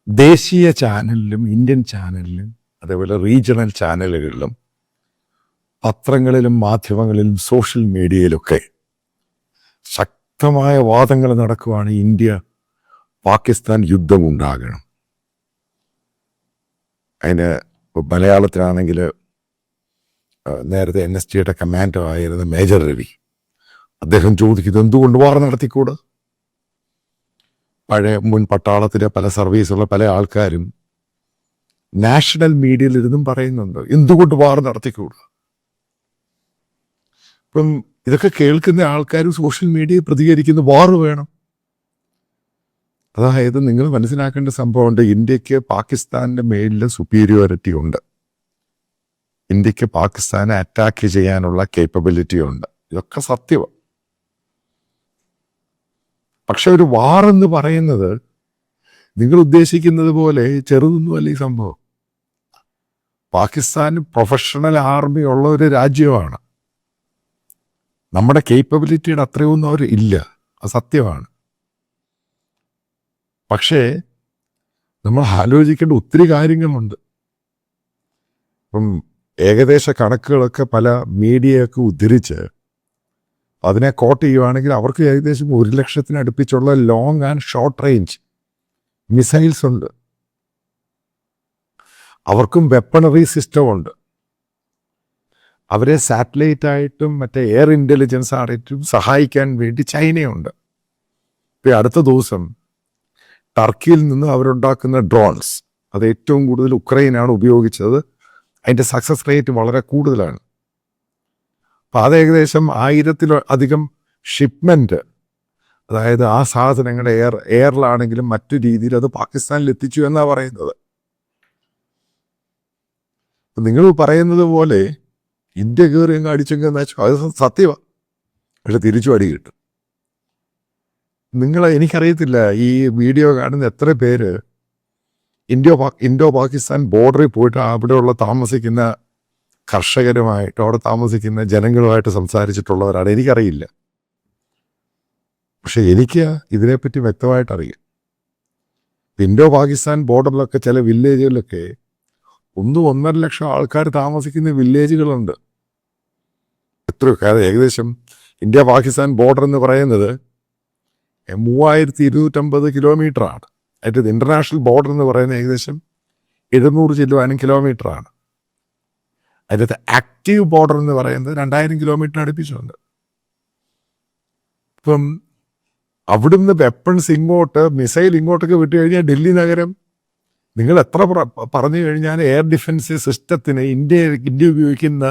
ദേശീയ ചാനലിലും ഇന്ത്യൻ ചാനലിലും അതേപോലെ റീജിയണൽ ചാനലുകളിലും പത്രങ്ങളിലും മാധ്യമങ്ങളിലും സോഷ്യൽ മീഡിയയിലൊക്കെ ശക്തമായ വാദങ്ങൾ നടക്കുവാണ്. ഇന്ത്യ പാകിസ്ഥാൻ യുദ്ധം ഉണ്ടാകണം. അതിന് മലയാളത്തിലാണെങ്കിൽ നേരത്തെ NSTയുടെ കമാൻഡർ ആയിരുന്ന മേജർ രവി അദ്ദേഹം ചോദിക്കുന്നത് എന്തുകൊണ്ട് വാർ നടത്തിക്കൂടാ? പഴയ മുൻ പട്ടാളത്തിലെ പല സർവീസുള്ള പല ആൾക്കാരും നാഷണൽ മീഡിയയിലിരുന്നും പറയുന്നുണ്ട് എന്തുകൊണ്ട് വാർ നടത്തിക്കൂടാ. ഇപ്പം ഇതൊക്കെ കേൾക്കുന്ന ആൾക്കാർ സോഷ്യൽ മീഡിയയിൽ പ്രതികരിക്കുന്ന വാർ വേണം. അതായത് നിങ്ങൾ മനസ്സിലാക്കേണ്ട സംഭവമുണ്ട്, ഇന്ത്യക്ക് പാകിസ്ഥാന്റെ മേലിൽ സുപ്പീരിയോറിറ്റി ഉണ്ട്. ഇന്ത്യക്ക് പാകിസ്ഥാനെ അറ്റാക്ക് ചെയ്യാനുള്ള കേപ്പബിലിറ്റി ഉണ്ട്. ഇതൊക്കെ സത്യമാണ്. പക്ഷെ ഒരു വാർ എന്ന് പറയുന്നത് നിങ്ങൾ ഉദ്ദേശിക്കുന്നത് പോലെ ചെറുതൊന്നുമല്ല ഈ സംഭവം. പാകിസ്ഥാൻ പ്രൊഫഷണൽ ആർമി ഉള്ള ഒരു രാജ്യമാണ്. നമ്മുടെ കേപ്പബിലിറ്റിയുടെ അത്രയൊന്നും അവർ ഇല്ല, അത് സത്യമാണ്. പക്ഷേ നമ്മൾ ആലോചിക്കേണ്ട ഒത്തിരി കാര്യങ്ങളുണ്ട്. ഇപ്പം ഏകദേശ കണക്കുകളൊക്കെ പല മീഡിയയൊക്കെ ഉദ്ധരിച്ച് അതിനെ കോട്ട് ചെയ്യുവാണെങ്കിൽ അവർക്ക് ഏകദേശം 1,00,000 അടുപ്പിച്ചുള്ള long and short range missiles ഉണ്ട്. അവർക്കും വെപ്പണറി സിസ്റ്റം ഉണ്ട്. അവരെ സാറ്റലൈറ്റ് ആയിട്ടും മറ്റേ എയർ ഇൻ്റലിജൻസ് ആയിട്ടും സഹായിക്കാൻ വേണ്ടി ചൈനയുണ്ട്. ഇപ്പം അടുത്ത ദിവസം ടർക്കിയിൽ നിന്ന് അവരുണ്ടാക്കുന്ന ഡ്രോൺസ് അത് ഏറ്റവും കൂടുതൽ ഉക്രൈനാണ് ഉപയോഗിച്ചത്. അതിൻ്റെ സക്സസ് റേറ്റ് വളരെ കൂടുതലാണ്. അപ്പം അത് ഏകദേശം 1000-ലധികം ഷിപ്മെൻറ്റ്, അതായത് ആ സാധനങ്ങൾ എയറിലാണെങ്കിലും മറ്റു രീതിയിൽ അത് പാകിസ്ഥാനിൽ എത്തിച്ചു എന്നാണ് പറയുന്നത്. നിങ്ങൾ പറയുന്നത് പോലെ ഇന്ത്യ കയറി അങ്ങ് അടിച്ചെങ്കിൽ വെച്ചാൽ അത് സത്യമാണ്. പക്ഷെ തിരിച്ചു അടി കിട്ടും. എനിക്കറിയത്തില്ല ഈ വീഡിയോ കാണുന്ന എത്ര പേര് ഇൻഡോ പാകിസ്ഥാൻ ബോർഡറിൽ പോയിട്ട് അവിടെയുള്ള താമസിക്കുന്ന കർഷകരുമായിട്ട് അവിടെ താമസിക്കുന്ന ജനങ്ങളുമായിട്ട് സംസാരിച്ചിട്ടുള്ളവരാണ്. എനിക്കറിയില്ല. പക്ഷെ എനിക്ക് ഇതിനെപ്പറ്റി വ്യക്തമായിട്ട് അറിയാം. ഇൻഡോ പാകിസ്ഥാൻ ബോർഡറിലൊക്കെ ചില വില്ലേജുകളിലൊക്കെ 1-1.5 ലക്ഷം ആൾക്കാർ താമസിക്കുന്ന വില്ലേജുകളുണ്ട്. എത്രയൊക്കെ ഏകദേശം ഇന്ത്യ പാകിസ്ഥാൻ ബോർഡർ എന്ന് പറയുന്നത് 3250 കിലോമീറ്ററാണ്. അതിൻ്റെ ഇൻ്റർനാഷണൽ ബോർഡർ എന്ന് പറയുന്നത് ഏകദേശം 700 കിലോമീറ്ററാണ്. അതിൻ്റെ ആക്റ്റീവ് ബോർഡർ എന്ന് പറയുന്നത് 2000 കിലോമീറ്റർ അടുപ്പിച്ചുണ്ട്. ഇപ്പം അവിടുന്ന് വെപ്പൺസ് ഇങ്ങോട്ട്, മിസൈൽ ഇങ്ങോട്ടൊക്കെ വിട്ടു കഴിഞ്ഞാൽ ഡൽഹി നഗരം നിങ്ങൾ എത്ര പറഞ്ഞു കഴിഞ്ഞാൽ എയർ ഡിഫൻസ് സിസ്റ്റത്തിന് ഇന്ത്യ ഉപയോഗിക്കുന്ന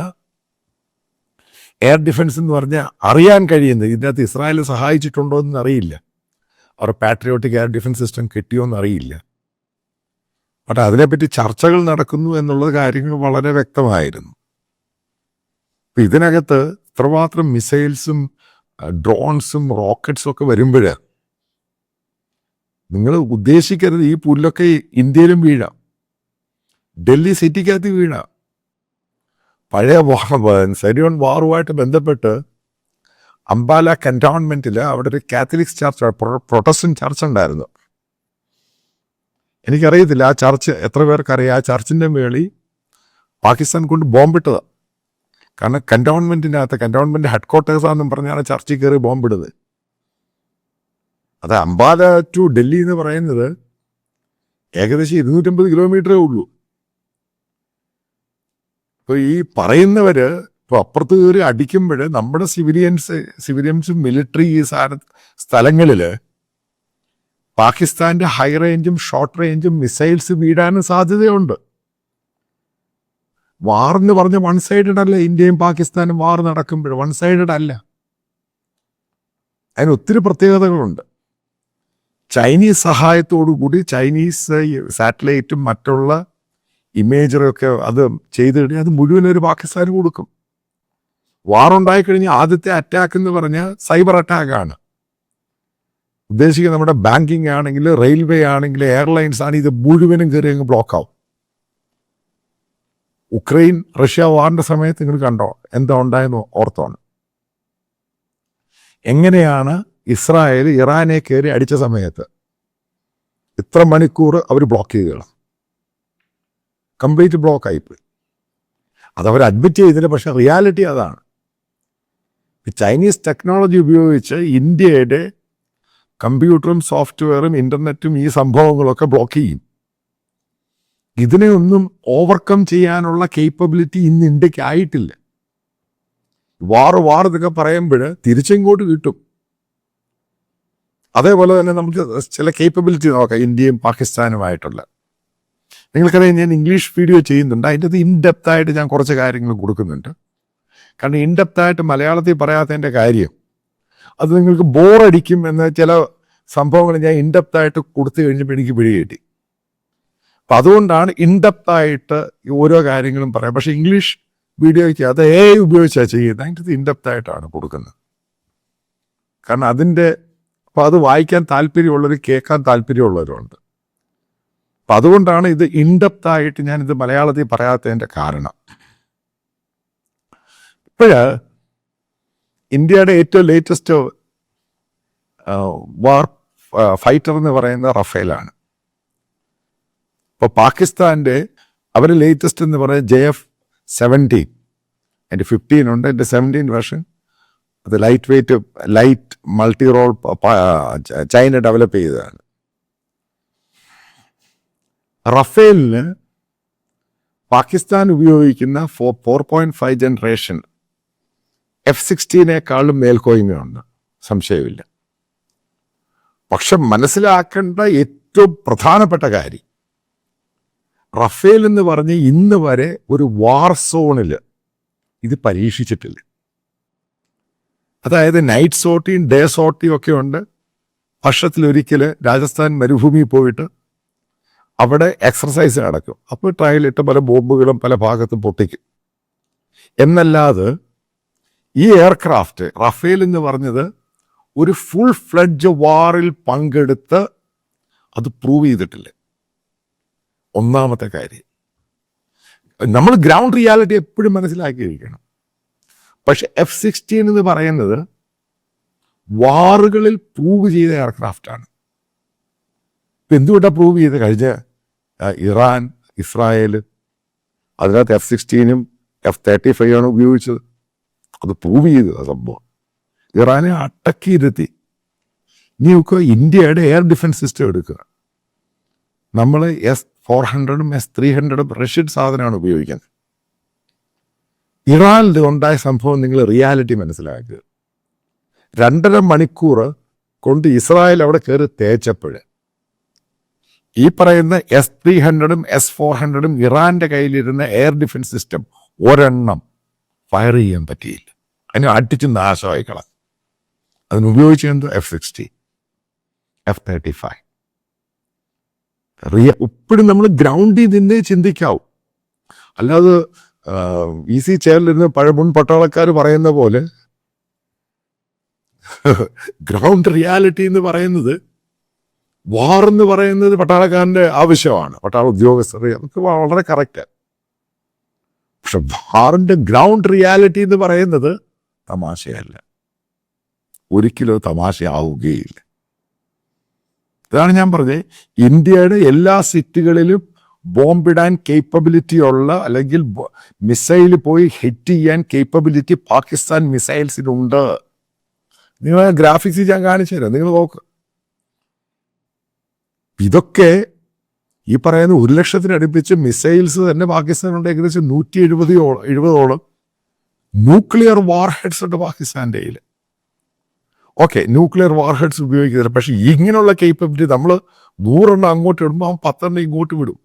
എയർ ഡിഫൻസ് എന്ന് പറഞ്ഞാൽ അറിയാൻ കഴിയുന്നത് ഇതിനകത്ത് ഇസ്രായേൽ സഹായിച്ചിട്ടുണ്ടോ എന്ന് അറിയില്ല. അവർ പാട്രിയോട്ടിക് എയർ ഡിഫൻസ് സിസ്റ്റം കിട്ടിയോ എന്ന് അറിയില്ല. പക്ഷെ അതിനെപ്പറ്റി ചർച്ചകൾ നടക്കുന്നു എന്നുള്ള കാര്യങ്ങൾ വളരെ വ്യക്തമായിരുന്നു. ഇപ്പം ഇതിനകത്ത് ഇത്രമാത്രം മിസൈൽസും ഡ്രോൺസും റോക്കറ്റ്സും ഒക്കെ വരുമ്പോൾ നിങ്ങൾ ഉദ്ദേശിക്കരുത് ഈ പുല്ലൊക്കെ ഇന്ത്യയിലും വീഴാം, ഡൽഹി സിറ്റിക്കകത്ത് വീഴാം. പഴയ സരിയോൺ വാറുമായിട്ട് ബന്ധപ്പെട്ട് അംബാല കന്റോൺമെന്റിൽ അവിടെ ഒരു കാത്തലിക് ചർച്ച്, പ്രൊട്ടസ്റ്റന്റ് ചർച്ച് ഉണ്ടായിരുന്നു. എനിക്കറിയത്തില്ല ആ ചർച്ച് എത്ര പേർക്കറിയാം. ആ ചർച്ചിൻ്റെ മേളിൽ പാകിസ്ഥാൻ കൊണ്ട് ബോംബിട്ടതാണ്. കാരണം കന്റോൺമെന്റ് ഹെഡ്ക്വാർട്ടേഴ്സാണെന്നും പറഞ്ഞാണ് ചർച്ചിൽ കയറി ബോംബിടുന്നത്. അത് അംബാല ടു ഡൽഹി എന്ന് പറയുന്നത് ഏകദേശം 250 കിലോമീറ്ററേ ഉള്ളൂ. ഇപ്പോൾ ഈ പറയുന്നവര് ഇപ്പോൾ അപ്പുറത്ത് കയറി അടിക്കുമ്പോൾ നമ്മുടെ സിവിലിയൻസും മിലിറ്ററി ഈ സ്ഥലങ്ങളിൽ പാകിസ്ഥാന്റെ ഹൈ റേഞ്ചും ഷോർട്ട് റേഞ്ചും മിസൈൽസ് വീഴാനും സാധ്യതയുണ്ട്. വാർ എന്ന് പറഞ്ഞ വൺ സൈഡഡ് അല്ല. ഇന്ത്യയും പാകിസ്ഥാനും വാർ നടക്കുമ്പോൾ വൺ സൈഡഡ് അല്ല. അതിന് ഒത്തിരി പ്രത്യേകതകളുണ്ട്. ചൈനീസ് സഹായത്തോടുകൂടി ചൈനീസ് സാറ്റലൈറ്റും മറ്റുള്ള ഇമേജറൊക്കെ അത് ചെയ്ത് കഴിഞ്ഞാൽ അത് മുഴുവൻ ഒരു പാകിസ്ഥാന് കൊടുക്കും. വാറുണ്ടായിക്കഴിഞ്ഞാൽ ആദ്യത്തെ അറ്റാക്ക് എന്ന് പറഞ്ഞാൽ സൈബർ അറ്റാക്കാണ് ഉദ്ദേശിക്കുന്നത്. നമ്മുടെ ബാങ്കിങ് ആണെങ്കിൽ, റെയിൽവേ ആണെങ്കിൽ, എയർലൈൻസ് ആണ്, ഇത് മുഴുവനും കയറി അങ്ങ് ബ്ലോക്ക് ആവും. ഉക്രൈൻ റഷ്യ വാറിൻ്റെ സമയത്ത് നിങ്ങൾ കണ്ടോ എന്താ ഉണ്ടായെന്ന് ഓർത്തോണം. എങ്ങനെയാണ് ഇസ്രായേൽ ഇറാനെ കയറി അടിച്ച സമയത്ത് ഇത്ര മണിക്കൂർ അവർ ബ്ലോക്ക് ചെയ്യുകയാണ്, കംപ്ലീറ്റ് ബ്ലോക്ക് ആയിപ്പോയി. അതവർ അഡ്മിറ്റ് ചെയ്തില്ല, പക്ഷെ റിയാലിറ്റി അതാണ്. ചൈനീസ് ടെക്നോളജി ഉപയോഗിച്ച് ഇന്ത്യയുടെ കമ്പ്യൂട്ടറും സോഫ്റ്റ്വെയറും ഇൻ്റർനെറ്റും ഈ സംഭവങ്ങളൊക്കെ ബ്ലോക്ക് ചെയ്യും. ഇതിനെ ഒന്നും ഓവർകം ചെയ്യാനുള്ള കേപ്പബിലിറ്റി ഇന്ന് ഇന്ത്യക്ക് ആയിട്ടില്ല. വാർ എന്നൊക്കെ പറയുമ്പോൾ തിരിച്ചിങ്ങോട്ട് കിട്ടും. അതേപോലെ തന്നെ നമുക്ക് ചില കേപ്പബിലിറ്റി നോക്കാം ഇന്ത്യയും പാകിസ്ഥാനുമായിട്ടുള്ള. നിങ്ങൾക്കറിയാം, ഞാൻ ഇംഗ്ലീഷ് വീഡിയോ ചെയ്യുന്നുണ്ട്, അതിൻ്റെ അത് ഇൻഡെപ്തായിട്ട് ഞാൻ കുറച്ച് കാര്യങ്ങൾ കൊടുക്കുന്നുണ്ട്. കാരണം ഇൻഡെപ്തായിട്ട് മലയാളത്തിൽ പറയാത്തതിൻ്റെ കാര്യം അത് നിങ്ങൾക്ക് ബോറടിക്കും എന്ന ചില സംഭവങ്ങൾ ഞാൻ ഇൻഡെപ്തായിട്ട് കൊടുത്തു കഴിഞ്ഞപ്പോൾ എനിക്ക് പിടികിട്ടി. അപ്പം അതുകൊണ്ടാണ് ഇൻഡെപ്തായിട്ട് ഓരോ കാര്യങ്ങളും പറയാം. പക്ഷേ ഇംഗ്ലീഷ് വീഡിയോയ്ക്ക് അത് ഉപയോഗിച്ചാണ് ചെയ്യുന്നത്, അതിൻ്റെ അത് ഇൻഡെപ്തായിട്ടാണ് കൊടുക്കുന്നത്. കാരണം അതിൻ്റെ അപ്പോൾ അത് വായിക്കാൻ താല്പര്യമുള്ളവർ, കേൾക്കാൻ താല്പര്യമുള്ളവരുണ്ട്. അപ്പം അതുകൊണ്ടാണ് ഇത് ഇൻഡെപ്തായിട്ട് ഞാനിത് മലയാളത്തിൽ പറയാത്തതിൻ്റെ കാരണം. ഇപ്പോഴ് ഇന്ത്യയുടെ ഏറ്റവും ലേറ്റസ്റ്റ് വാർ ഫൈറ്റർ എന്ന് പറയുന്നത് റഫേലാണ്. ഇപ്പോൾ പാകിസ്ഥാൻ്റെ അവർ ലേറ്റസ്റ്റ് എന്ന് പറയുന്നത് JF-17. എൻ്റെ 15 ഉണ്ട്, എൻ്റെ 17 വേർഷൻ. അത് light multi role China develop ചെയ്തതാണ്. റഫേലിന് പാകിസ്ഥാൻ ഉപയോഗിക്കുന്ന 4.5 ജനറേഷൻ F-16 മേൽക്കോയ്മയുണ്ട്, സംശയമില്ല. പക്ഷെ മനസ്സിലാക്കേണ്ട ഏറ്റവും പ്രധാനപ്പെട്ട കാര്യം, റഫേൽ എന്ന് പറഞ്ഞ് ഇന്ന് വരെ ഒരു വാർ സോണിൽ ഇത് പരീക്ഷിച്ചിട്ടില്ല. അതായത് നൈറ്റ് സോർട്ടിയും ഡേ സോർട്ടിയും ഒക്കെ ഉണ്ട്. വർഷത്തിലൊരിക്കൽ രാജസ്ഥാൻ മരുഭൂമിയിൽ പോയിട്ട് അവിടെ എക്സർസൈസ് നടക്കും. അപ്പോൾ ട്രയലിട്ട് പല ബോംബുകളും പല ഭാഗത്തും പൊട്ടിക്കും. എന്നല്ലാതെ ഈ എയർക്രാഫ്റ്റ് റഫേൽ എന്ന് പറഞ്ഞത് ഒരു ഫുൾ ഫ്ലഡ്ജ് വാറിൽ പങ്കെടുത്ത് അത് പ്രൂവ് ചെയ്തിട്ടില്ല. ഒന്നാമത്തെ കാര്യം, നമ്മൾ ഗ്രൗണ്ട് റിയാലിറ്റി എപ്പോഴും മനസ്സിലാക്കിയിരിക്കണം. പക്ഷെ F-16 എന്ന് പറയുന്നത് വാറുകളിൽ പ്രൂവ് ചെയ്ത എയർക്രാഫ്റ്റാണ്. ഇപ്പം എന്തുകൊണ്ടാണ് പ്രൂവ് ചെയ്ത്? കഴിഞ്ഞ ഇറാൻ, ഇസ്രായേൽ അതിനകത്ത് F-16 F-35 ഉപയോഗിച്ചത്. അത് പ്രൂവ് ചെയ്തത് സംഭവം. ഇറാനെ അടക്കിയിരുത്തി. ഇനി ഒക്കെ ഇന്ത്യയുടെ എയർ ഡിഫൻസ് സിസ്റ്റം എടുക്കുക. നമ്മൾ S-400 S-300 റഷ്യൻ സാധനമാണ് ഉപയോഗിക്കുന്നത്. ഇറാനിൽ ഉണ്ടായ സംഭവം നിങ്ങൾ റിയാലിറ്റി മനസ്സിലാക്കുക. 2.5 മണിക്കൂർ കൊണ്ട് ഇസ്രായേൽ അവിടെ കയറി തേച്ചപ്പോൾ ഈ പറയുന്ന S-300 S-400 ഇറാന്റെ കയ്യിലിരുന്ന എയർ ഡിഫൻസ് സിസ്റ്റം ഒരെണ്ണം ഫയർ ചെയ്യാൻ പറ്റിയില്ല. അതിന് അടിച്ച് നാശമായി കളഞ്ഞു. അതിനുപയോഗിച്ചെന്തോ F-16 F-35. ഇപ്പോഴും നമ്മൾ ഗ്രൗണ്ടിൽ നിന്നേ ചിന്തിക്കാവൂ. അല്ലാതെ ഈസി ചെയറിലിരുന്ന് മുൻ പട്ടാളക്കാർ പറയുന്ന പോലെ ഗ്രൗണ്ട് റിയാലിറ്റി എന്ന് പറയുന്നത്, വാർ എന്ന് പറയുന്നത് പട്ടാളക്കാരൻ്റെ ആവശ്യമാണ്, പട്ടാള ഉദ്യോഗസ്ഥർ, അതൊക്കെ വളരെ കറക്റ്റ്. പക്ഷെ വാറിൻ്റെ ഗ്രൗണ്ട് റിയാലിറ്റി എന്ന് പറയുന്നത് തമാശയല്ല, ഒരിക്കലും തമാശയാവുകയില്ല. ഇതാണ് ഞാൻ പറഞ്ഞത്, ഇന്ത്യയുടെ എല്ലാ സിറ്റികളിലും ബോംബിടാൻ കേപ്പബിലിറ്റി ഉള്ള, അല്ലെങ്കിൽ മിസൈൽ പോയി ഹിറ്റ് ചെയ്യാൻ കേപ്പബിലിറ്റി പാകിസ്ഥാൻ മിസൈൽസിനുണ്ട്. നിങ്ങൾ ഗ്രാഫിക്സ് ഞാൻ കാണിച്ചു തരാം, നിങ്ങൾ നോക്ക്. ഇതൊക്കെ ഈ പറയുന്ന 1 ലക്ഷത്തിനടുപ്പിച്ച് മിസൈൽസ് തന്നെ പാകിസ്ഥാനുണ്ട്. ഏകദേശം 170ഓളം ന്യൂക്ലിയർ വാർ ഹെഡ്സ് ഉണ്ട് പാകിസ്ഥാൻ്റെ കയ്യിൽ. ഓക്കെ, ന്യൂക്ലിയർ വാർ ഹെഡ്സ് ഉപയോഗിക്കുന്നില്ല. പക്ഷേ ഇങ്ങനെയുള്ള കേപ്പബിലിറ്റി നമ്മൾ 100 അങ്ങോട്ട് ഇടുമ്പോൾ അവൻ 10 ഇങ്ങോട്ട് വിടും.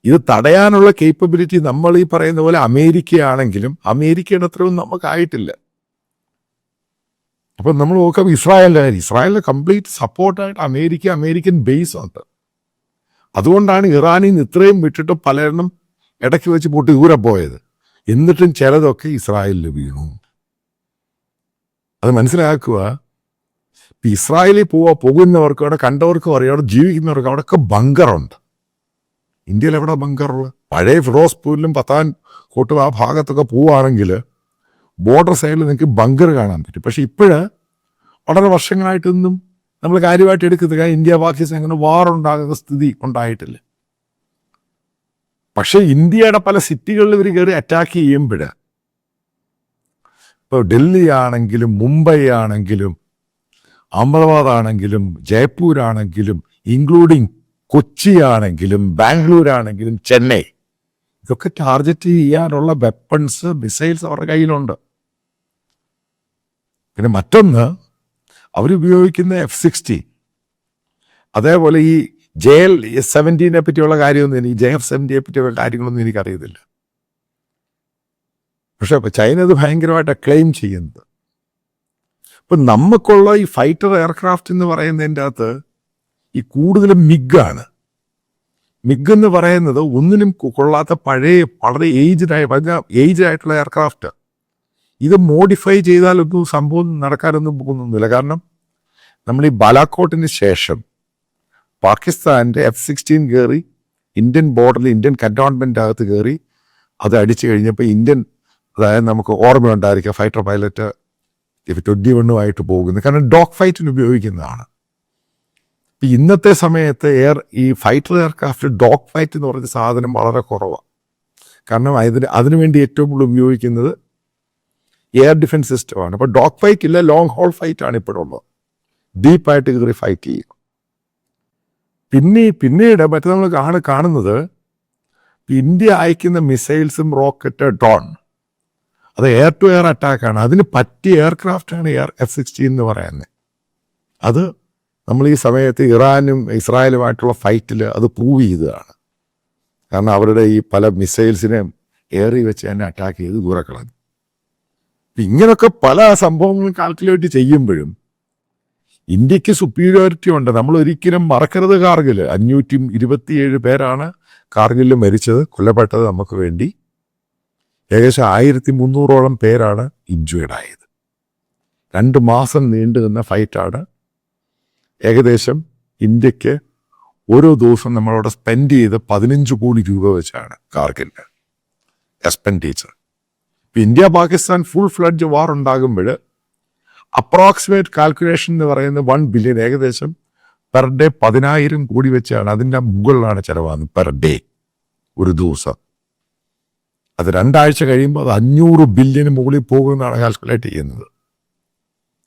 ഇത് തടയാനുള്ള കേപ്പബിലിറ്റി നമ്മൾ ഈ പറയുന്ന പോലെ അമേരിക്കയാണെങ്കിലും അമേരിക്കയുടെ അത്രയും നമുക്കായിട്ടില്ല. അപ്പം നമ്മൾ നോക്കാം ഇസ്രായേലിൻ്റെ കംപ്ലീറ്റ് സപ്പോർട്ടായിട്ട് അമേരിക്കൻ ബേസ് ഉണ്ട്. അതുകൊണ്ടാണ് ഇറാനിൽ നിന്ന് ഇത്രയും വിട്ടിട്ട് പലരെണ്ണം ഇടയ്ക്ക് വെച്ച് പൊട്ടി ദൂരെ പോയത്. എന്നിട്ടും ചിലതൊക്കെ ഇസ്രായേലിൽ വീണു. അത് മനസ്സിലാക്കുക. ഇപ്പം ഇസ്രായേലിൽ പോകുന്നവർക്ക്, അവിടെ കണ്ടവർക്കും അറിയാം, അവിടെ ജീവിക്കുന്നവർക്ക് അവിടെയൊക്കെ ബങ്കറുണ്ട്. ഇന്ത്യയിൽ എവിടെ ബങ്കറുള്ളത്? പഴയ ഫിറോസ്പൂരിലും പത്താൻകോട്ടും ആ ഭാഗത്തൊക്കെ പോവുകയാണെങ്കിൽ ബോർഡർ സൈഡിൽ നിങ്ങൾക്ക് ബങ്കർ കാണാൻ പറ്റും. പക്ഷെ ഇപ്പോഴ് വളരെ വർഷങ്ങളായിട്ടൊന്നും നമ്മൾ കാര്യമായിട്ട് എടുക്കുന്നത്. കാരണം ഇന്ത്യ പാകിസ്ഥാൻ അങ്ങനെ വാർ ഉണ്ടാകുന്ന സ്ഥിതി ഉണ്ടായിട്ടില്ല. പക്ഷെ ഇന്ത്യയുടെ പല സിറ്റികളിൽ ഇവർ കയറി അറ്റാക്ക് ചെയ്യുമ്പോൾ, ഇപ്പോൾ ഡൽഹി ആണെങ്കിലും മുംബൈ ആണെങ്കിലും അഹമ്മദാബാദ് ആണെങ്കിലും ജയ്പൂർ ആണെങ്കിലും ഇൻക്ലൂഡിങ് കൊച്ചി ആണെങ്കിലും ബാംഗ്ലൂർ ആണെങ്കിലും ചെന്നൈ, ഇതൊക്കെ ടാർഗറ്റ് ചെയ്യാനുള്ള വെപ്പൺസ്, മിസൈൽസ് അവരുടെ കയ്യിലുണ്ട്. പിന്നെ മറ്റൊന്ന്, അവരുപയോഗിക്കുന്ന F-16, അതേപോലെ ഈ JL-17 പറ്റിയുള്ള കാര്യമൊന്നും എനിക്ക്, JF-17 പറ്റിയുള്ള കാര്യങ്ങളൊന്നും എനിക്കറിയത്തില്ല. പക്ഷെ ചൈന അത് ഭയങ്കരമായിട്ട് ക്ലെയിം ചെയ്യുന്നത്. ഇപ്പം നമുക്കുള്ള ഈ ഫൈറ്റർ എയർക്രാഫ്റ്റ് എന്ന് പറയുന്നതിൻ്റെ അകത്ത് ഈ കൂടുതലും മിഗാണ്. മിഗ് എന്ന് പറയുന്നത് ഒന്നിനും കൊള്ളാത്ത പഴയ വളരെ ഏജ്ഡായിട്ടുള്ള എയർക്രാഫ്റ്റ്. ഇത് മോഡിഫൈ ചെയ്താലൊന്നും സംഭവം നടക്കാനൊന്നും പോകുന്നൊന്നുമില്ല. കാരണം നമ്മൾ ഈ ബാലാക്കോട്ടിന് ശേഷം പാകിസ്ഥാൻ്റെ F-16 കയറി ഇന്ത്യൻ ബോർഡറിൽ, ഇന്ത്യൻ കന്റോൺമെൻ്റ് അകത്ത് കയറി അത് അടിച്ചു കഴിഞ്ഞപ്പോൾ ഇന്ത്യൻ, അതായത് നമുക്ക് ഓർമ്മയുണ്ടായിരിക്കുക, ഫൈറ്റർ പൈലറ്റ് F-21 പോകുന്നത്. കാരണം ഡോഗ് ഫൈറ്റിന് ഉപയോഗിക്കുന്നതാണ്. ഇപ്പം ഇന്നത്തെ സമയത്ത് ഈ ഫൈറ്റർ എയർക്രാഫ്റ്റ് ഡോഗ് ഫൈറ്റ് എന്ന് പറഞ്ഞ സാധനം വളരെ കുറവാണ്. കാരണം അതിനുവേണ്ടി ഏറ്റവും കൂടുതൽ ഉപയോഗിക്കുന്നത് എയർ ഡിഫൻസ് സിസ്റ്റമാണ്. അപ്പോൾ ഡോഗ് ഫൈറ്റ് ഇല്ല, ലോങ് ഹോൾ ഫൈറ്റാണ് ഇപ്പോഴുള്ളത്. ഡീപ്പായിട്ട് കയറി ഫൈറ്റ് ചെയ്യും. പിന്നീട് മറ്റേ നമ്മൾ കാണുന്നത് ഇന്ത്യ അയക്കുന്ന മിസൈൽസും റോക്കറ്റ്, ഡ്രോൺ, അത് എയർ ടു എയർ അറ്റാക്കാണ്. അതിന് പറ്റിയ എയർക്രാഫ്റ്റാണ് F-16 എന്ന് പറയുന്നത്. അത് നമ്മൾ ഈ സമയത്ത് ഇറാനും ഇസ്രായേലുമായിട്ടുള്ള ഫൈറ്റിൽ അത് പ്രൂവ് ചെയ്തതാണ്. കാരണം അവരുടെ ഈ പല മിസൈൽസിനെ എയറിൽ വെച്ച് തന്നെ അറ്റാക്ക് ചെയ്ത് ദൂരെ കളഞ്ഞു. ഇങ്ങനൊക്കെ പല സംഭവങ്ങളും കാൽക്കുലേറ്റ് ചെയ്യുമ്പോഴും ഇന്ത്യക്ക് സുപ്പീരിയോറിറ്റി ഉണ്ട്. നമ്മൾ ഒരിക്കലും മറക്കരുത്, കാർഗിൽ 527 പേരാണ് കാർഗിലിൽ മരിച്ചത്, കൊല്ലപ്പെട്ടത് നമുക്ക് വേണ്ടി. ഏകദേശം 1300ഓളം പേരാണ് ഇഞ്ചുവേർഡ് ആയത്. 2 മാസം നീണ്ടു നിന്ന ഫൈറ്റാണ്. ഏകദേശം ഇന്ത്യക്ക് ഓരോ ദിവസം നമ്മളവിടെ സ്പെൻഡ് ചെയ്ത് 15 കോടി രൂപ വെച്ചാണ് കാർഗിലിന് എക്സ്പെൻഡിച്ചർ. ഇപ്പം ഇന്ത്യ പാകിസ്ഥാൻ ഫുൾ ഫ്ലഡ്ജ് വാർ ഉണ്ടാകുമ്പോൾ അപ്രോക്സിമേറ്റ് കാൽക്കുലേഷൻ എന്ന് പറയുന്നത് 1 ബില്യൺ, ഏകദേശം പെർ ഡേ 10,000 കോടി വെച്ചാണ്. അതിൻ്റെ മുകളിലാണ് ചിലവാകുന്നത് പെർ ഡേ ഒരു ദിവസം. അത് 2 ആഴ്ച കഴിയുമ്പോൾ അത് 500 ബില്യന് മുകളിൽ പോകുമെന്നാണ് കാൽക്കുലേറ്റ് ചെയ്യുന്നത്.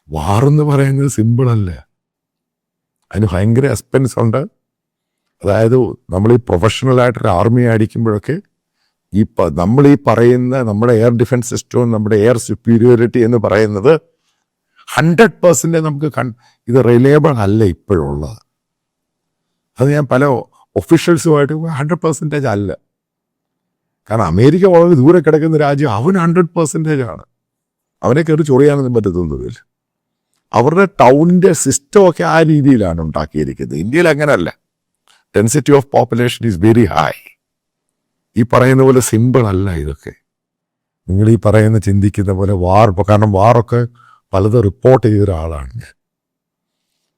വാറെന്ന് പറയുന്നത് സിമ്പിളല്ല, അതിന് ഭയങ്കര എക്സ്പെൻസ് ഉണ്ട്. അതായത് നമ്മൾ ഈ പ്രൊഫഷണലായിട്ടൊരു ആർമി അടിക്കുമ്പോഴൊക്കെ നമ്മൾ ഈ പറയുന്ന നമ്മുടെ എയർ ഡിഫൻസ് സിസ്റ്റവും നമ്മുടെ എയർ സുപ്പീരിയോറിറ്റി എന്ന് പറയുന്നത് 100% നമുക്ക് ഇത് റിലയബിൾ അല്ല ഇപ്പോഴുള്ളത്. അത് ഞാൻ പല ഒഫീഷ്യൽസുമായിട്ട് 100% അല്ല. കാരണം അമേരിക്ക വളരെ ദൂരെ കിടക്കുന്ന രാജ്യം, അവന് 100% ആണ്. അവനെ കയറി ചൊറിയാനൊന്നും പറ്റത്തൊന്നുമില്ല. അവരുടെ ടൗണിൻ്റെ സിസ്റ്റമൊക്കെ ആ രീതിയിലാണ് ഉണ്ടാക്കിയിരിക്കുന്നത്. ഇന്ത്യയിൽ അങ്ങനെയല്ല. Density of population is very high. ഈ പറയുന്ന പോലെ സിമ്പിൾ അല്ല ഇതൊക്കെ. നിങ്ങൾ ഈ പറയുന്ന ചിന്തിക്കുന്ന പോലെ കാരണം വാറൊക്കെ പലതും റിപ്പോർട്ട് ചെയ്ത ഒരാളാണ് ഞാൻ.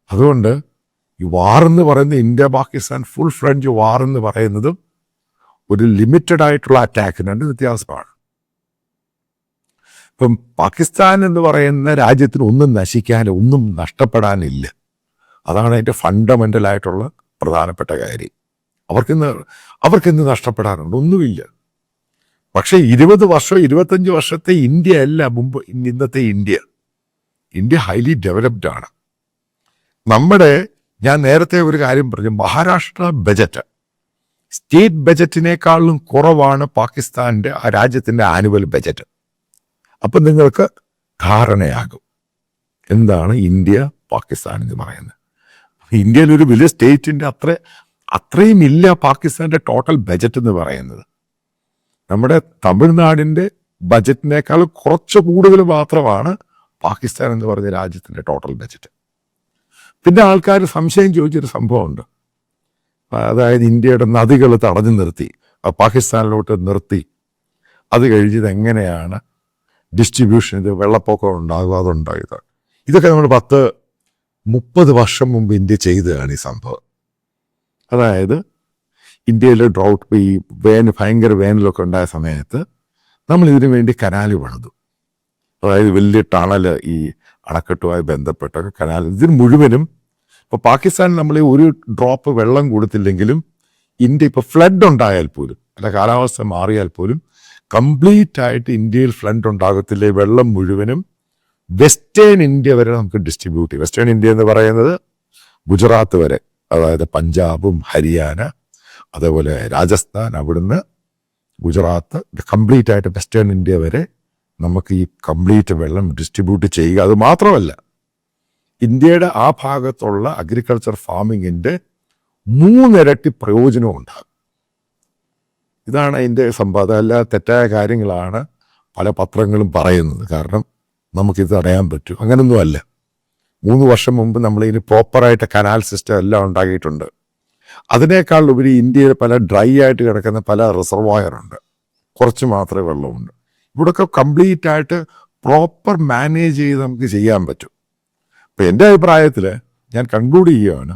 അതുകൊണ്ട് ഈ വാറെന്ന് പറയുന്നത്, ഇന്ത്യ പാകിസ്ഥാൻ ഫുൾ ഫ്ലഡ്ജ് വാർ എന്ന് പറയുന്നതും ഒരു ലിമിറ്റഡ് ആയിട്ടുള്ള അറ്റാക്ക്, രണ്ട് വ്യത്യാസമാണ്. ഇപ്പം പാകിസ്ഥാൻ എന്ന് പറയുന്ന രാജ്യത്തിന് ഒന്നും നശിക്കാനും ഒന്നും നഷ്ടപ്പെടാനില്ല. അതാണ് അതിൻ്റെ ഫണ്ടമെൻ്റൽ ആയിട്ടുള്ള പ്രധാനപ്പെട്ട കാര്യം. അവർക്കിന്ന് നഷ്ടപ്പെടാനുണ്ട്, ഒന്നുമില്ല. പക്ഷേ 20 വർഷം 25 വർഷത്തെ ഇന്ത്യ അല്ല മുമ്പ് ഇന്നത്തെ ഇന്ത്യ ഹൈലി ഡെവലപ്ഡ് ആണ്. ഞാൻ നേരത്തെ ഒരു കാര്യം പറഞ്ഞു, മഹാരാഷ്ട്ര ബജറ്റ് സ്റ്റേറ്റ് ബജറ്റിനേക്കാളും കുറവാണ് പാകിസ്ഥാൻ്റെ, ആ രാജ്യത്തിൻ്റെ ആനുവൽ ബജറ്റ്. അപ്പം നിങ്ങൾക്ക് ധാരണയാകും എന്താണ് ഇന്ത്യ പാകിസ്ഥാൻ എന്ന് പറയുന്നത്. ഇന്ത്യയിൽ ഒരു വലിയ സ്റ്റേറ്റിൻ്റെ അത്രയും ഇല്ല പാകിസ്ഥാൻ്റെ ടോട്ടൽ ബജറ്റ് എന്ന് പറയുന്നത്. നമ്മുടെ തമിഴ്നാടിൻ്റെ ബജറ്റിനേക്കാൾ കുറച്ച് കൂടുതൽ മാത്രമാണ് പാകിസ്ഥാൻ എന്ന് പറഞ്ഞ രാജ്യത്തിൻ്റെ ടോട്ടൽ ബജറ്റ്. പിന്നെ ആൾക്കാർ സംശയം ചോദിച്ചൊരു സംഭവമുണ്ട്. അതായത് ഇന്ത്യയുടെ നദികൾ തടഞ്ഞു നിർത്തി, പാകിസ്ഥാനിലോട്ട് നിർത്തി, അത് കഴിഞ്ഞത് എങ്ങനെയാണ് ഡിസ്ട്രിബ്യൂഷൻ, ഇത് വെള്ളപ്പൊക്കം ഉണ്ടാകുക, അതുണ്ടായത്. ഇതൊക്കെ നമ്മൾ 10-30 വർഷം മുമ്പ് ഇന്ത്യ ചെയ്തതാണ് ഈ സംഭവം. അതായത് ഇന്ത്യയിൽ ഡ്രൗട്ട്, ഈ ഭയങ്കര വേനലൊക്കെ ഉണ്ടായ സമയത്ത് നമ്മൾ ഇതിനു വേണ്ടി കനാല് പണിതു. അതായത് വലിയ ടണൽ, ഈ അണക്കെട്ടുമായി ബന്ധപ്പെട്ട കനാൽ. ഇതിന് മുഴുവനും ഇപ്പോൾ പാകിസ്ഥാൻ നമ്മൾ ഒരു ഡ്രോപ്പ് വെള്ളം കൊടുത്തില്ലെങ്കിലും ഇന്ത്യ ഇപ്പോൾ ഫ്ലഡ് ഉണ്ടായാൽ പോലും അല്ല കാലാവസ്ഥ മാറിയാൽ പോലും കംപ്ലീറ്റ് ആയിട്ട് ഇന്ത്യയിൽ ഫ്ലഡ് ഉണ്ടാകത്തില്ലേ. വെള്ളം മുഴുവനും വെസ്റ്റേൺ ഇന്ത്യ വരെ നമുക്ക് ഡിസ്ട്രിബ്യൂട്ട് ചെയ്യും. വെസ്റ്റേൺ ഇന്ത്യ എന്ന് പറയുന്നത് ഗുജറാത്ത് വരെ, അതായത് പഞ്ചാബും ഹരിയാന അതേപോലെ രാജസ്ഥാൻ, അവിടുന്ന് ഗുജറാത്ത് കംപ്ലീറ്റ് ആയിട്ട് വെസ്റ്റേൺ ഇന്ത്യ വരെ നമുക്ക് ഈ കംപ്ലീറ്റ് വെള്ളം ഡിസ്ട്രിബ്യൂട്ട് ചെയ്യുക. അത് മാത്രമല്ല, ഇന്ത്യയുടെ ആ ഭാഗത്തുള്ള അഗ്രികൾച്ചർ ഫാമിങ്ങിൻ്റെ 3 ഇരട്ടി പ്രയോജനവും ഉണ്ടാകും. ഇതാണ് അതിൻ്റെ സമ്പാദം. അല്ല തെറ്റായ കാര്യങ്ങളാണ് പല പത്രങ്ങളും പറയുന്നത്. കാരണം നമുക്കിത് അറിയാൻ പറ്റും. അങ്ങനൊന്നുമല്ല. 3 വർഷം മുമ്പ് നമ്മളിതിന് പ്രോപ്പറായിട്ട് കനാൽ സിസ്റ്റം എല്ലാം ഉണ്ടാക്കിയിട്ടുണ്ട്. അതിനേക്കാൾ ഉപരി ഇന്ത്യയിൽ പല ഡ്രൈ ആയിട്ട് കിടക്കുന്ന പല റിസർവോയറുണ്ട്, കുറച്ച് മാത്രമേ വെള്ളമുണ്ട്. ഇവിടെയൊക്കെ കംപ്ലീറ്റ് ആയിട്ട് പ്രോപ്പർ മാനേജ് ചെയ്ത് നമുക്ക് ചെയ്യാൻ പറ്റും. ഇപ്പം എൻ്റെ അഭിപ്രായത്തിൽ ഞാൻ കൺക്ലൂഡ് ചെയ്യുകയാണ്,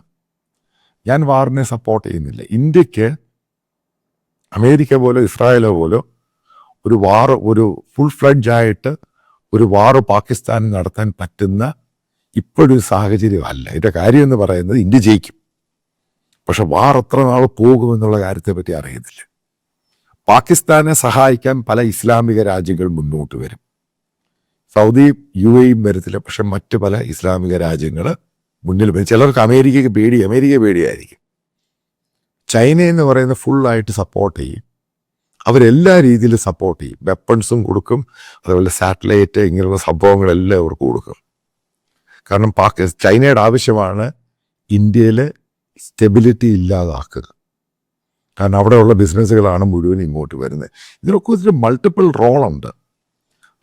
ഞാൻ വാറിനെ സപ്പോർട്ട് ചെയ്യുന്നില്ല. ഇന്ത്യക്ക് അമേരിക്ക പോലോ ഇസ്രായേലോ പോലോ ഒരു ഫുൾ ഫ്ലഡ്ജ് ആയിട്ട് ഒരു വാറ് പാകിസ്ഥാനിൽ നടത്താൻ പറ്റുന്ന ഇപ്പോഴൊരു സാഹചര്യമല്ല. ഇതിൻ്റെ കാര്യം എന്ന് പറയുന്നത് ഇന്ത്യ ജയിക്കും, പക്ഷെ വാർ എത്ര നാൾ പോകുമെന്നുള്ള കാര്യത്തെപ്പറ്റി അറിയുന്നില്ല. പാകിസ്ഥാനെ സഹായിക്കാൻ പല ഇസ്ലാമിക രാജ്യങ്ങൾ മുന്നോട്ട് വരും. സൗദി UAE വരത്തില്ല, പക്ഷെ മറ്റ് പല ഇസ്ലാമിക രാജ്യങ്ങൾ മുന്നിൽ വരും. ചിലർക്ക് അമേരിക്ക പേടിയായിരിക്കും. ചൈന എന്ന് പറയുന്ന ഫുള്ളായിട്ട് സപ്പോർട്ട് ചെയ്യും. അവരെല്ലാ രീതിയിലും സപ്പോർട്ട് ചെയ്യും. വെപ്പൺസും കൊടുക്കും, അതുപോലെ സാറ്റലൈറ്റ് ഇങ്ങനെയുള്ള സംഭവങ്ങളെല്ലാം അവർക്ക് കൊടുക്കും. കാരണം ചൈനയുടെ ആവശ്യമാണ് ഇന്ത്യയിൽ സ്റ്റെബിലിറ്റി ഇല്ലാതാക്കുക. കാരണം അവിടെയുള്ള ബിസിനസ്സുകളാണ് മുഴുവൻ ഇങ്ങോട്ട് വരുന്നത്. ഇതിനൊക്കെ ഒരു മൾട്ടിപ്പിൾ റോളുണ്ട്.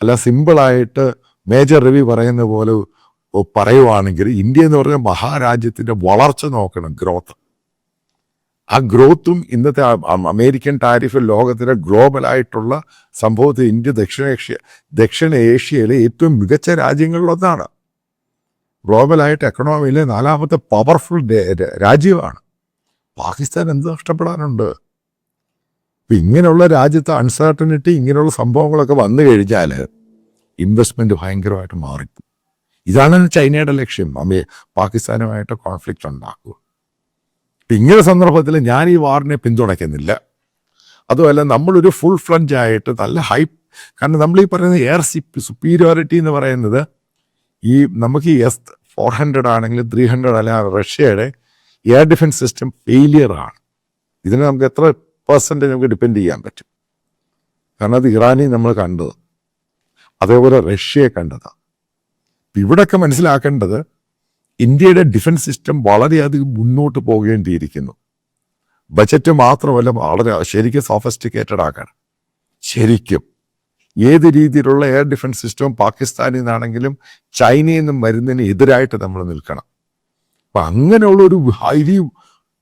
അല്ല സിമ്പിളായിട്ട് മേജർ രവി പറയുന്ന പോലെ പറയുവാണെങ്കിൽ ഇന്ത്യ എന്ന് പറഞ്ഞാൽ മഹാരാജ്യത്തിൻ്റെ വളർച്ച നോക്കണം, ഗ്രോത്ത്. ആ ഗ്രോത്തും ഇന്നത്തെ അമേരിക്കൻ ടാരിഫ് ലോകത്തിലെ ഗ്ലോബലായിട്ടുള്ള സംഭവത്തിൽ ഇന്ത്യ ദക്ഷിണ ഏഷ്യയിലെ ഏറ്റവും മികച്ച രാജ്യങ്ങളിലൊന്നാണ്. ഗ്ലോബലായിട്ട് എക്കണോമിയിലെ 4ാമത്തെ പവർഫുൾ രാജ്യമാണ്. പാകിസ്ഥാൻ എന്ത് നഷ്ടപ്പെടാനുണ്ട്? ഇപ്പം ഇങ്ങനെയുള്ള രാജ്യത്ത് അൺസർട്ടനിറ്റി ഇങ്ങനെയുള്ള സംഭവങ്ങളൊക്കെ വന്നു കഴിഞ്ഞാൽ ഇൻവെസ്റ്റ്മെൻറ്റ് ഭയങ്കരമായിട്ട് മാറിപ്പോകും. ഇതാണ് ചൈനയുടെ ലക്ഷ്യം, പാകിസ്ഥാനുമായിട്ട് കോൺഫ്ലിക്റ്റ് ഉണ്ടാക്കുക. ഇപ്പം ഇങ്ങനെ സന്ദർഭത്തിൽ ഞാൻ ഈ വാറിനെ പിന്തുണയ്ക്കുന്നില്ല. അതുമല്ല, നമ്മളൊരു ഫുൾ ഫ്ലഡ്ജ് ആയിട്ട് നല്ല ഹൈപ്പ്, കാരണം നമ്മൾ ഈ പറയുന്ന എയർ സുപ്പീരിയോറിറ്റി എന്ന് പറയുന്നത് ഈ നമുക്ക് ഈ S-400 ആണെങ്കിലും 300 അല്ല, റഷ്യയുടെ എയർ ഡിഫൻസ് സിസ്റ്റം ഫെയിലിയറാണ്. ഇതിനെ നമുക്ക് എത്ര % നമുക്ക് ഡിപ്പെൻഡ് ചെയ്യാൻ പറ്റും? കാരണം അത് ഇറാനിൽ നമ്മൾ കണ്ടത്, അതേപോലെ റഷ്യയെ കണ്ടതാണ്. ഇവിടെയൊക്കെ മനസ്സിലാക്കേണ്ടത് ഇന്ത്യയുടെ ഡിഫൻസ് സിസ്റ്റം വളരെയധികം മുന്നോട്ട് പോകേണ്ടിയിരിക്കുന്നു. ബജറ്റ് മാത്രമല്ല, വളരെ ശരിക്കും സോഫിസ്റ്റിക്കേറ്റഡ് ആക്കണം. ശരിക്കും ഏത് രീതിയിലുള്ള എയർ ഡിഫൻസ് സിസ്റ്റവും പാകിസ്ഥാനിൽ നിന്നാണെങ്കിലും ചൈനയിൽ നിന്നും വരുന്നതിന് എതിരായിട്ട് നമ്മൾ നിൽക്കണം. അപ്പം അങ്ങനെയുള്ളൊരു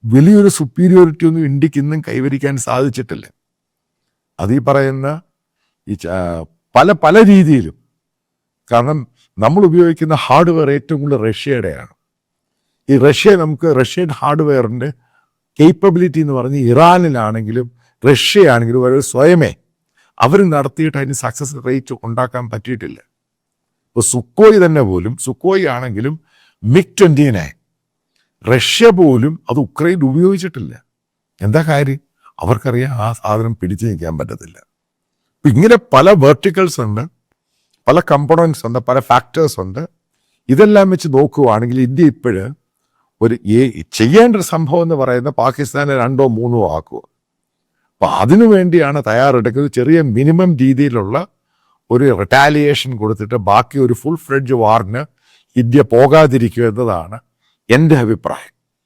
വലിയൊരു സുപ്പീരിയോറിറ്റി ഒന്നും ഇന്ത്യക്ക് ഇന്നും കൈവരിക്കാൻ സാധിച്ചിട്ടില്ല. അത് ഈ പറയുന്ന ഈ പല രീതിയിലും. കാരണം നമ്മൾ ഉപയോഗിക്കുന്ന ഹാർഡ്വെയർ ഏറ്റവും കൂടുതൽ റഷ്യയുടെയാണ്. ഈ റഷ്യൻ ഹാർഡ്വെയറിൻ്റെ കേപ്പബിലിറ്റി എന്ന് പറഞ്ഞ് ഇറാനിലാണെങ്കിലും റഷ്യയാണെങ്കിലും അവർ സ്വയമേ അവർ നടത്തിയിട്ട് അതിന് സക്സസ് റേറ്റ് ഉണ്ടാക്കാൻ പറ്റിയിട്ടില്ല. ഇപ്പോൾ സുക്കോയ് ആണെങ്കിലും MiG-29 റഷ്യ പോലും അത് ഉക്രൈൻ ഉപയോഗിച്ചിട്ടില്ല. എന്താ കാര്യം? അവർക്കറിയാം ആ സാധനം പിടിച്ചു നിൽക്കാൻ പറ്റത്തില്ല. ഇപ്പം ഇങ്ങനെ പല വെർട്ടിക്കൽസ് ഉണ്ട്, പല കമ്പോണൻസ് ഉണ്ട്, പല ഫാക്ടേഴ്സ് ഉണ്ട്. ഇതെല്ലാം വെച്ച് നോക്കുകയാണെങ്കിൽ ഇന്ത്യ ഇപ്പോഴും ചെയ്യേണ്ട ഒരു സംഭവം എന്ന് പറയുന്നത് പാകിസ്ഥാനെ 2 or 3 ആക്കുക. അപ്പം അതിനു വേണ്ടിയാണ് തയ്യാറെടുക്കുന്നത്. ചെറിയ മിനിമം രീതിയിലുള്ള ഒരു റിട്ടാലിയേഷൻ കൊടുത്തിട്ട് ബാക്കി ഒരു ഫുൾ ഫ്ലെഡ്ജ് വാറിന് ഇന്ത്യ പോകാതിരിക്കുക എന്നതാണ് എൻ്റെ അഭിപ്രായം.